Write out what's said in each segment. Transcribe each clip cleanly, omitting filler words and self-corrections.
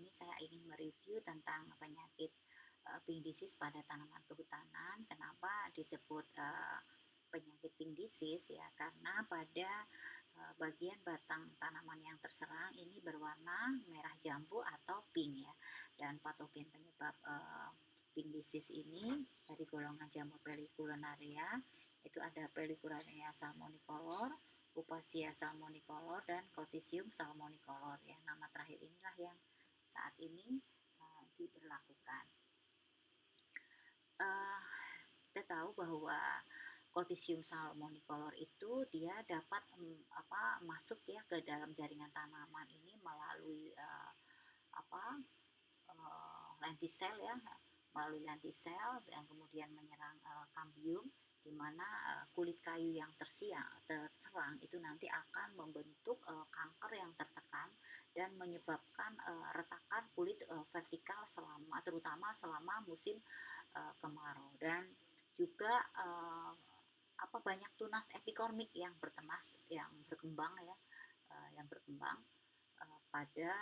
ini saya ingin mereview tentang penyakit pink disease pada tanaman kehutanan. Kenapa disebut penyakit pink disease ya? Karena pada bagian batang tanaman yang terserang ini berwarna merah jambu atau pink ya. Dan patogen penyebab pink disease ini dari golongan jamur Pellicularia itu ada Pellicularia salmonicolor, Upacia salmonicolor, dan Coltisium salmonicolor ya. Nama terakhir inilah yang saat ini diberlakukan. Kita tahu bahwa Coltisium salmonicolor itu dia dapat masuk ya ke dalam jaringan tanaman ini melalui lentisel ya, melalui lentisel dan kemudian menyerang kambium, di mana kulit kayu yang terserang itu nanti akan membentuk kanker yang tertekan dan menyebabkan retakan kulit vertikal terutama selama musim kemarau, dan juga banyak tunas epikormik yang berkembang ya, pada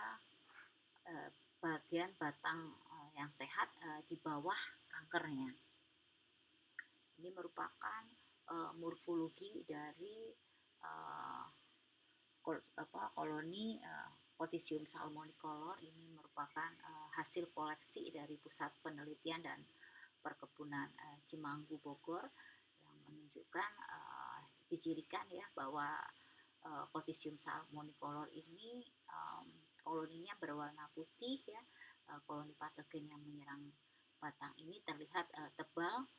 bagian batang yang sehat di bawah kankernya. Ini merupakan morfologi dari koloni Coltisium salmonicolor. Ini merupakan hasil koleksi dari Pusat Penelitian dan Perkebunan Cimanggu Bogor yang menunjukkan dicirikan ya bahwa Coltisium salmonicolor ini koloninya berwarna putih ya. Koloni patogen yang menyerang batang ini terlihat tebal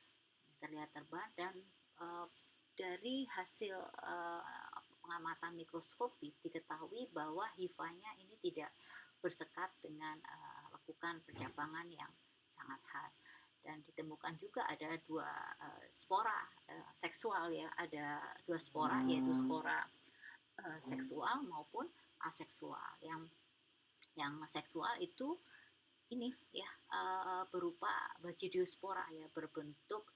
dan dari hasil pengamatan mikroskopik diketahui bahwa hifanya ini tidak bersekat dengan lekukan percabangan yang sangat khas, dan ditemukan juga ada dua spora seksual ya, ada dua spora yaitu spora seksual maupun aseksual. Yang seksual itu ini ya berupa Basidiospora ya, berbentuk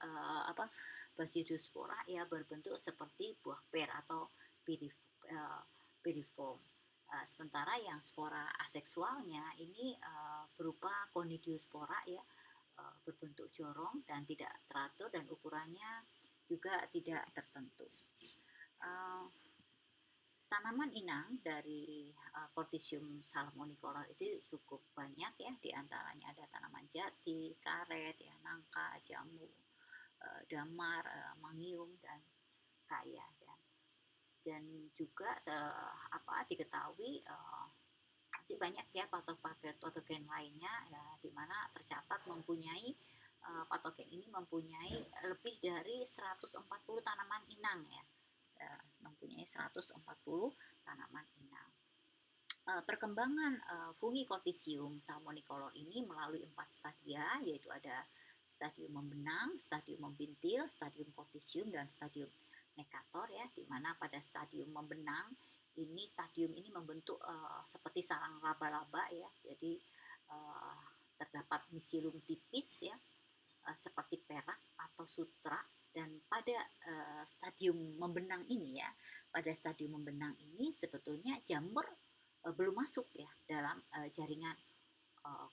Basidiospora ya berbentuk seperti buah per atau piriform. Sementara yang spora aseksualnya ini berupa Conidiospora ya, berbentuk jorong dan tidak teratur, dan ukurannya juga tidak tertentu. Tanaman inang dari Coltisium salmonicolor itu cukup banyak ya, diantaranya ada tanaman jati, karet, ya, nangka, jamu, damar, mangium, dan kaya. Dan juga diketahui masih banyak ya patogen lainnya ya, di mana tercatat mempunyai patogen ini mempunyai lebih dari 140 tanaman inang ya. Mempunyai 140 tanaman inang. Perkembangan fungi Coltisium salmonicolor ini melalui 4 stadia, yaitu ada stadium membenang, stadium membintil, stadium Coltisium, dan stadium nekator ya, di mana pada stadium membenang stadium ini membentuk seperti sarang laba-laba ya. Jadi terdapat misilum tipis ya, seperti perak atau sutra. Dan pada stadium membenang ini sebetulnya jamur belum masuk ya dalam jaringan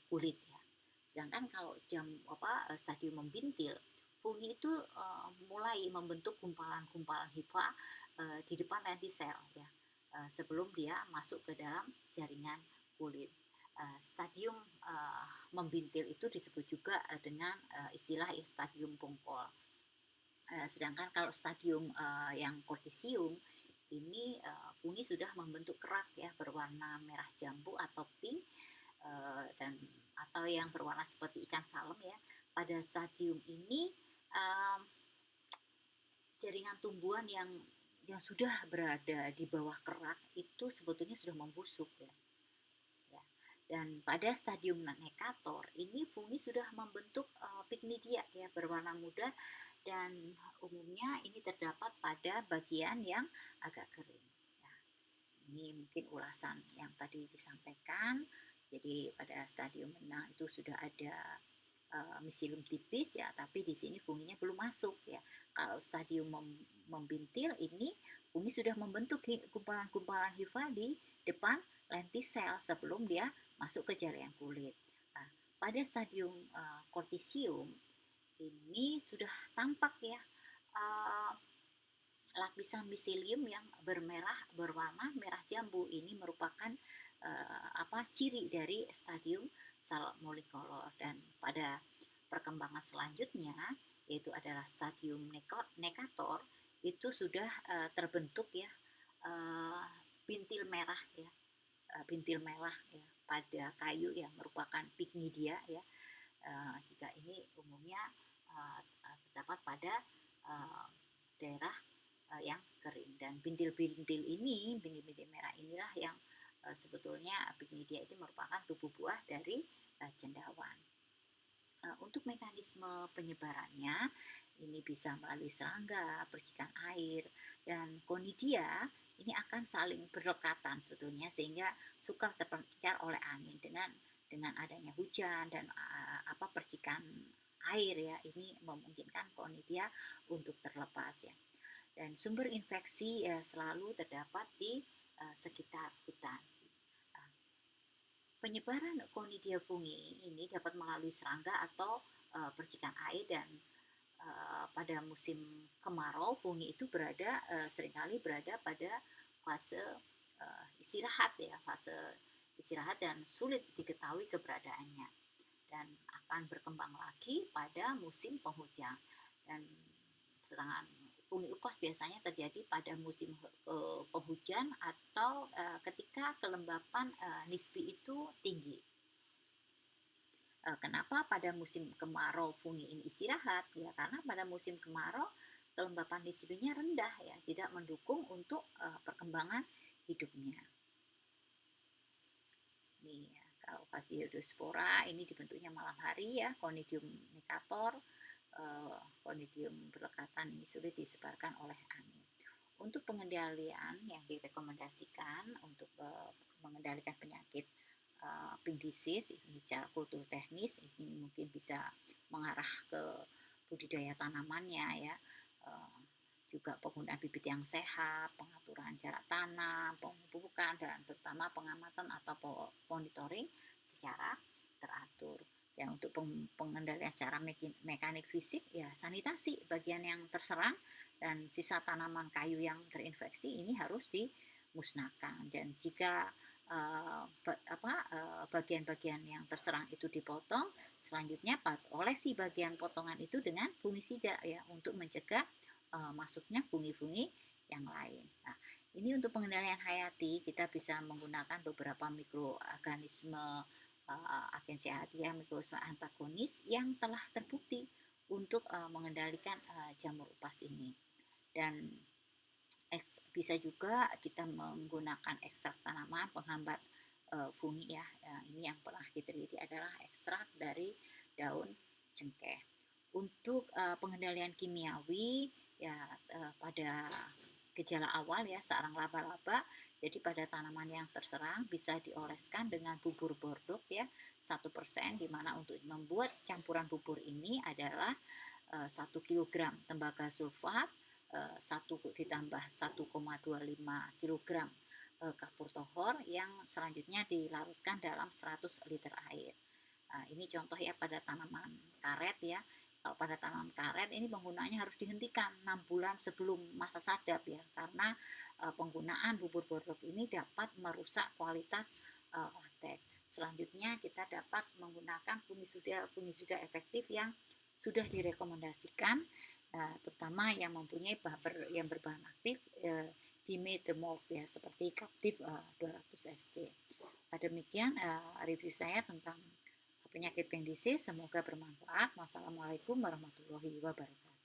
kulit ya. Sedangkan kalau stadium membintil, fungi itu mulai membentuk gumpalan-gumpalan hifa di depan lentisel ya, sebelum dia masuk ke dalam jaringan kulit. Stadium membintil itu disebut juga dengan istilah stadium bongkol. Sedangkan kalau stadium yang Coltisium ini fungi sudah membentuk kerak ya, berwarna merah jambu atau pink, dan atau yang berwarna seperti ikan salem ya. Pada stadium ini jaringan tumbuhan yang sudah berada di bawah kerak itu sebetulnya sudah membusuk ya. Dan pada stadium nekator ini fungi sudah membentuk pycnidia ya, berwarna muda, dan umumnya ini terdapat pada bagian yang agak kering ya. Ini mungkin ulasan yang tadi disampaikan. Jadi pada stadium benang itu sudah ada misilum tipis ya, tapi di sini funginya belum masuk ya. Kalau stadium membintil ini fungi sudah membentuk gumpalan-gumpalan hifa di depan lentisel sebelum dia masuk ke jaringan kulit. Nah, pada stadium kortisium ini sudah tampak ya, eee, lapisan miselium yang berwarna merah jambu. Ini merupakan ciri dari stadium sel multikolor, dan pada perkembangan selanjutnya yaitu adalah stadium nekator itu sudah terbentuk ya, eee, bintil merah ya, bintil merah ya pada kayu yang merupakan pigmidia ya. Jika ini umumnya terdapat pada eee, daerah yang kering, dan bintil-bintil merah inilah yang sebetulnya pigmidia itu merupakan tubuh buah dari cendawan. Untuk mekanisme penyebarannya ini bisa melalui serangga, percikan air, dan konidia ini akan saling berdekatan sebetulnya, sehingga sukar terpencar oleh angin dengan adanya hujan dan percikan air ya, ini memungkinkan konidia untuk terlepas ya. Dan sumber infeksi selalu terdapat di sekitar hutan. Penyebaran Conidia fungi ini dapat melalui serangga atau percikan air, dan pada musim kemarau fungi itu seringkali berada pada fase istirahat ya, fase istirahat dan sulit diketahui keberadaannya, dan akan berkembang lagi pada musim penghujan. Dan serangan fungi upas biasanya terjadi pada musim penghujan atau ketika kelembapan nisbi itu tinggi. Kenapa pada musim kemarau fungi ini istirahat? Ya karena pada musim kemarau kelembapan nisbinya rendah ya, tidak mendukung untuk perkembangan hidupnya. Nih ya, kalau Phasidiospora ini dibentuknya malam hari ya, Conidium necator, Conidium berlekatan ini sulit disebarkan oleh angin. Untuk pengendalian yang direkomendasikan untuk mengendalikan penyakit pink disease ini secara kultur teknis, ini mungkin bisa mengarah ke budidaya tanamannya ya, juga penggunaan bibit yang sehat, pengaturan jarak tanam, pemupukan, dan terutama pengamatan atau monitoring secara teratur. Dan untuk pengendalian secara mekanik fisik ya, sanitasi bagian yang terserang dan sisa tanaman kayu yang terinfeksi ini harus dimusnahkan. Dan jika bagian-bagian yang terserang itu dipotong, selanjutnya olesi bagian potongan itu dengan fungisida ya, untuk mencegah masuknya fungi-fungi yang lain. Nah, ini untuk pengendalian hayati kita bisa menggunakan beberapa mikroorganisme agensi hayati ya, mikroorganisme antagonis yang telah terbukti untuk mengendalikan jamur upas ini. Dan bisa juga kita menggunakan ekstrak tanaman penghambat fungi ya. Ini yang pernah diteliti adalah ekstrak dari daun cengkeh. Untuk pengendalian kimiawi ya, pada gejala awal ya, sarang laba-laba. Jadi pada tanaman yang terserang bisa dioleskan dengan bubur bordok ya 1%, dimana untuk membuat campuran bubur ini adalah 1 kg tembaga sulfat, 1 ditambah 1,25 kg kapur tohor yang selanjutnya dilarutkan dalam 100 liter air. Nah, ini contoh ya pada tanaman karet ya. Kalau pada tanaman karet ini penggunaannya harus dihentikan 6 bulan sebelum masa sadap ya, karena penggunaan bubur bordok ini dapat merusak kualitas latek. Selanjutnya kita dapat menggunakan fungisida efektif yang sudah direkomendasikan, terutama yang mempunyai yang berbahan aktif dimethomorph ya, seperti Captive 200 SC. Demikian review saya tentang penyakit pink disease, semoga bermanfaat. Wassalamualaikum warahmatullahi wabarakatuh.